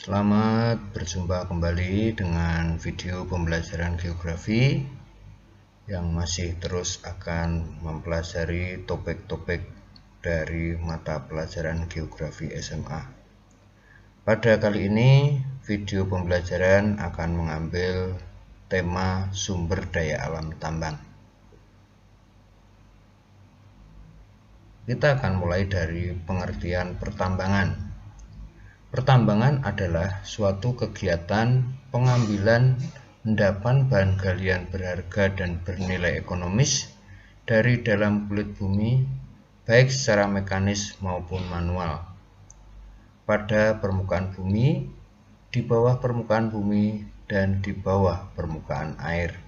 Selamat berjumpa kembali dengan video pembelajaran geografi yang masih terus akan mempelajari topik-topik dari mata pelajaran geografi SMA. Pada kali ini, video pembelajaran akan mengambil tema sumber daya alam tambang. Kita akan mulai dari pengertian pertambangan. Pertambangan adalah suatu kegiatan pengambilan endapan bahan galian berharga dan bernilai ekonomis dari dalam kulit bumi, baik secara mekanis maupun manual, pada permukaan bumi, di bawah permukaan bumi, dan di bawah permukaan air.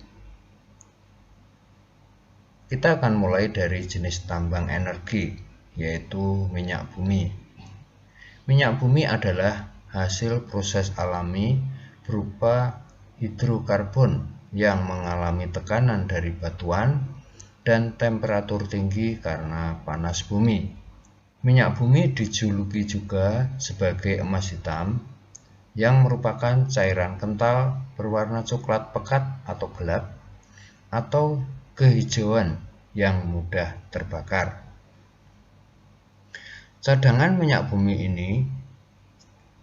Kita akan mulai dari jenis tambang energi, yaitu minyak bumi. Minyak bumi adalah hasil proses alami berupa hidrokarbon yang mengalami tekanan dari batuan dan temperatur tinggi karena panas bumi. Minyak bumi dijuluki juga sebagai emas hitam, yang merupakan cairan kental berwarna coklat pekat atau gelap, atau kehijauan yang mudah terbakar. Cadangan minyak bumi ini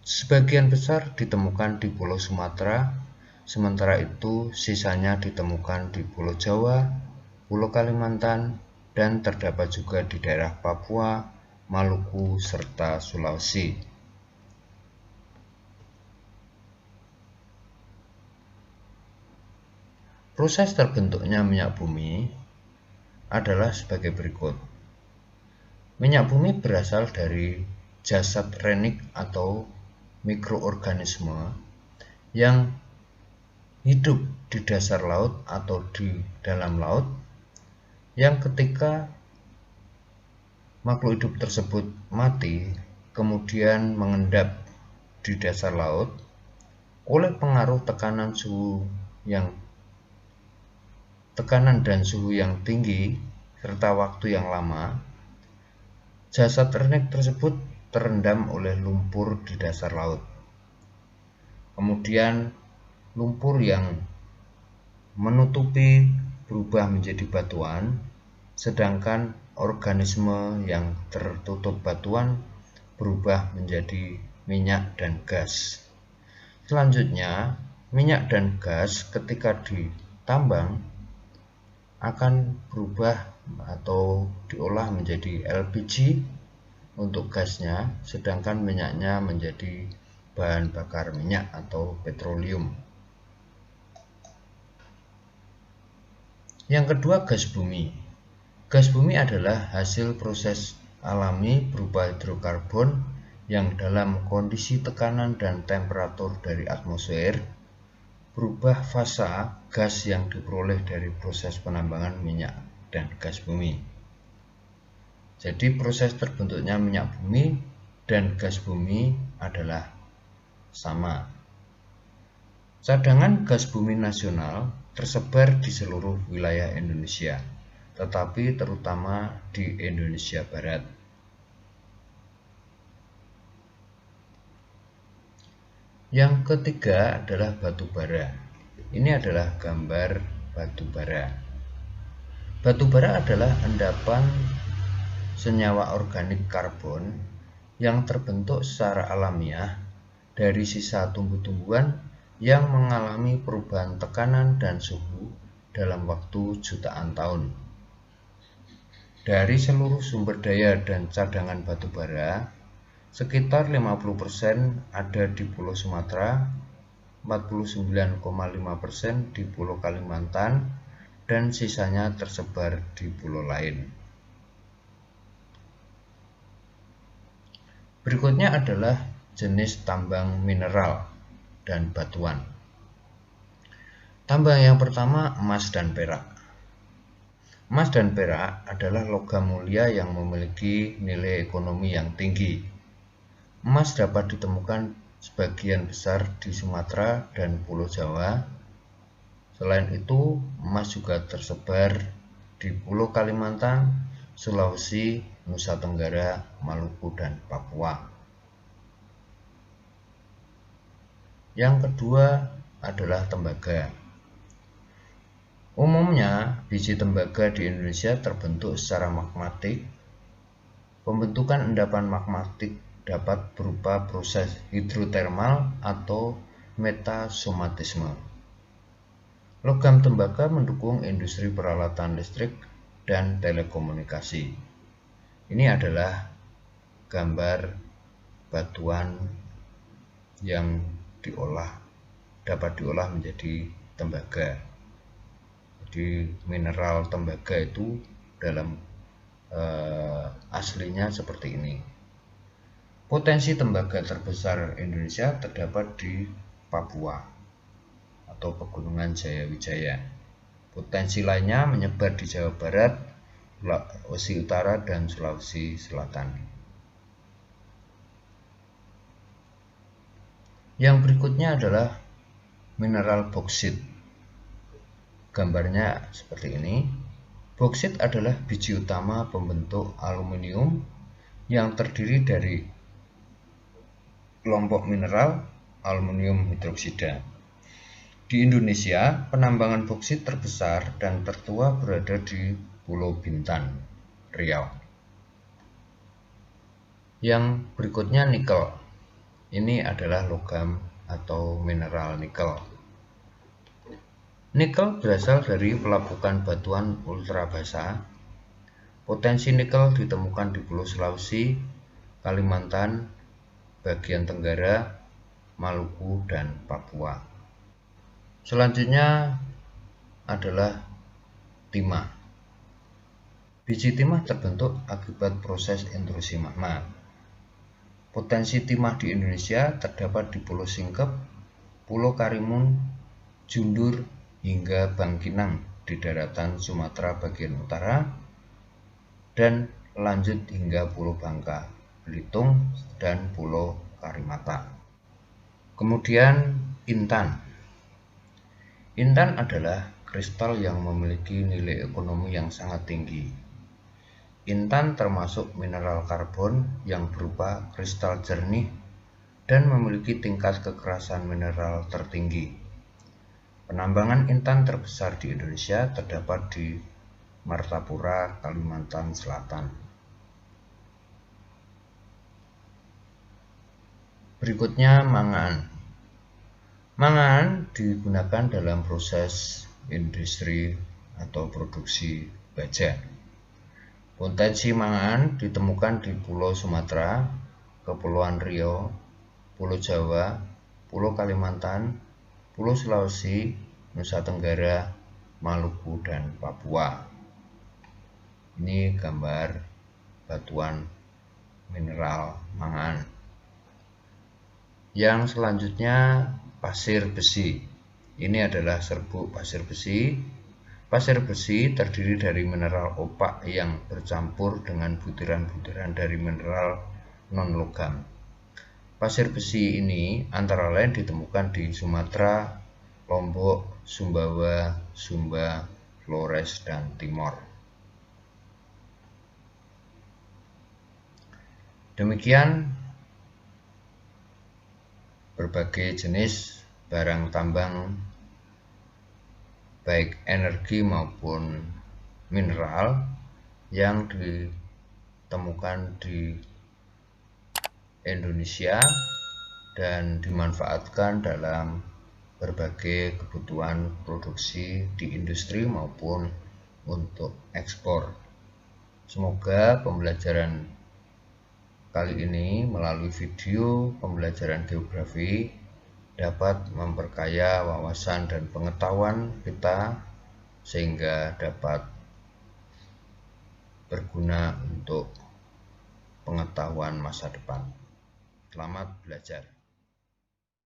sebagian besar ditemukan di Pulau Sumatera, sementara itu sisanya ditemukan di Pulau Jawa, Pulau Kalimantan, dan terdapat juga di daerah Papua, Maluku, serta Sulawesi. Proses terbentuknya minyak bumi adalah sebagai berikut. Minyak bumi berasal dari jasad renik atau mikroorganisme yang hidup di dasar laut atau di dalam laut, yang ketika makhluk hidup tersebut mati kemudian mengendap di dasar laut oleh pengaruh tekanan dan suhu yang tinggi serta waktu yang lama. Jasad renik tersebut terendam oleh lumpur di dasar laut. Kemudian lumpur yang menutupi berubah menjadi batuan, sedangkan organisme yang tertutup batuan berubah menjadi minyak dan gas. Selanjutnya, minyak dan gas ketika ditambang akan berubah atau diolah menjadi LPG untuk gasnya, sedangkan minyaknya menjadi bahan bakar minyak atau petroleum. Yang kedua, gas bumi. Gas bumi adalah hasil proses alami berupa hidrokarbon yang dalam kondisi tekanan dan temperatur dari atmosfer berubah fasa gas yang diperoleh dari proses penambangan minyak dan gas bumi. Jadi proses terbentuknya minyak bumi dan gas bumi adalah sama. Cadangan gas bumi nasional tersebar di seluruh wilayah Indonesia, tetapi terutama di Indonesia Barat. Yang ketiga adalah batu bara. Ini adalah gambar batu bara. Batu bara adalah endapan senyawa organik karbon yang terbentuk secara alamiah dari sisa tumbuh-tumbuhan yang mengalami perubahan tekanan dan suhu dalam waktu jutaan tahun. Dari seluruh sumber daya dan cadangan batu bara, sekitar 50% ada di Pulau Sumatera, 49,5% di Pulau Kalimantan, dan sisanya tersebar di pulau lain. Berikutnya adalah jenis tambang mineral dan batuan. Tambang yang pertama, emas dan perak. Emas dan perak adalah logam mulia yang memiliki nilai ekonomi yang tinggi. Emas dapat ditemukan sebagian besar di Sumatera dan Pulau Jawa. Selain itu, emas juga tersebar di Pulau Kalimantan, Sulawesi, Nusa Tenggara, Maluku, dan Papua. Yang kedua adalah tembaga. Umumnya, biji tembaga di Indonesia terbentuk secara magmatik. Pembentukan endapan magmatik dapat berupa proses hidrotermal atau metasomatisme. Logam tembaga mendukung industri peralatan listrik dan telekomunikasi. Ini adalah gambar batuan yang dapat diolah menjadi tembaga. Jadi mineral tembaga itu dalam aslinya seperti ini. Potensi tembaga terbesar Indonesia terdapat di Papua atau Pegunungan Jayawijaya. Potensi lainnya menyebar di Jawa Barat, Sulawesi Utara, dan Sulawesi Selatan. Yang berikutnya adalah mineral boksit. Gambarnya seperti ini. Boksit adalah biji utama pembentuk aluminium yang terdiri dari kelompok mineral aluminium hidroksida. Di Indonesia, penambangan boksit terbesar dan tertua berada di Pulau Bintan, Riau. Yang berikutnya nikel. Ini adalah logam atau mineral nikel. Nikel berasal dari pelapukan batuan ultrabasa. Potensi nikel ditemukan di Pulau Sulawesi, Kalimantan, bagian Tenggara, Maluku, dan Papua. Selanjutnya adalah timah. Biji timah terbentuk akibat proses intrusi magma. Potensi timah di Indonesia terdapat di Pulau Singkep, Pulau Karimun, Jundur, hingga Bangkinang di daratan Sumatera bagian utara, dan lanjut hingga Pulau Bangka, Belitung, dan Pulau Karimata. Kemudian intan. Intan adalah kristal yang memiliki nilai ekonomi yang sangat tinggi. Intan termasuk mineral karbon yang berupa kristal jernih dan memiliki tingkat kekerasan mineral tertinggi. Penambangan intan terbesar di Indonesia terdapat di Martapura, Kalimantan Selatan. Berikutnya mangan. Mangan digunakan dalam proses industri atau produksi baja. Potensi mangan ditemukan di Pulau Sumatera, Kepulauan Riau, Pulau Jawa, Pulau Kalimantan, Pulau Sulawesi, Nusa Tenggara, Maluku, dan Papua. Ini gambar batuan mineral mangan. Yang selanjutnya pasir besi. Ini adalah serbuk pasir besi. Pasir besi terdiri dari mineral opak yang bercampur dengan butiran-butiran dari mineral non-logam. Pasir besi ini antara lain ditemukan di Sumatera, Lombok, Sumbawa, Sumba, Flores, dan Timor. Demikian berbagai jenis barang tambang baik energi maupun mineral yang ditemukan di Indonesia dan dimanfaatkan dalam berbagai kebutuhan produksi di industri maupun untuk ekspor. Semoga pembelajaran kali ini melalui video pembelajaran geografi dapat memperkaya wawasan dan pengetahuan kita sehingga dapat berguna untuk pengetahuan masa depan. Selamat belajar.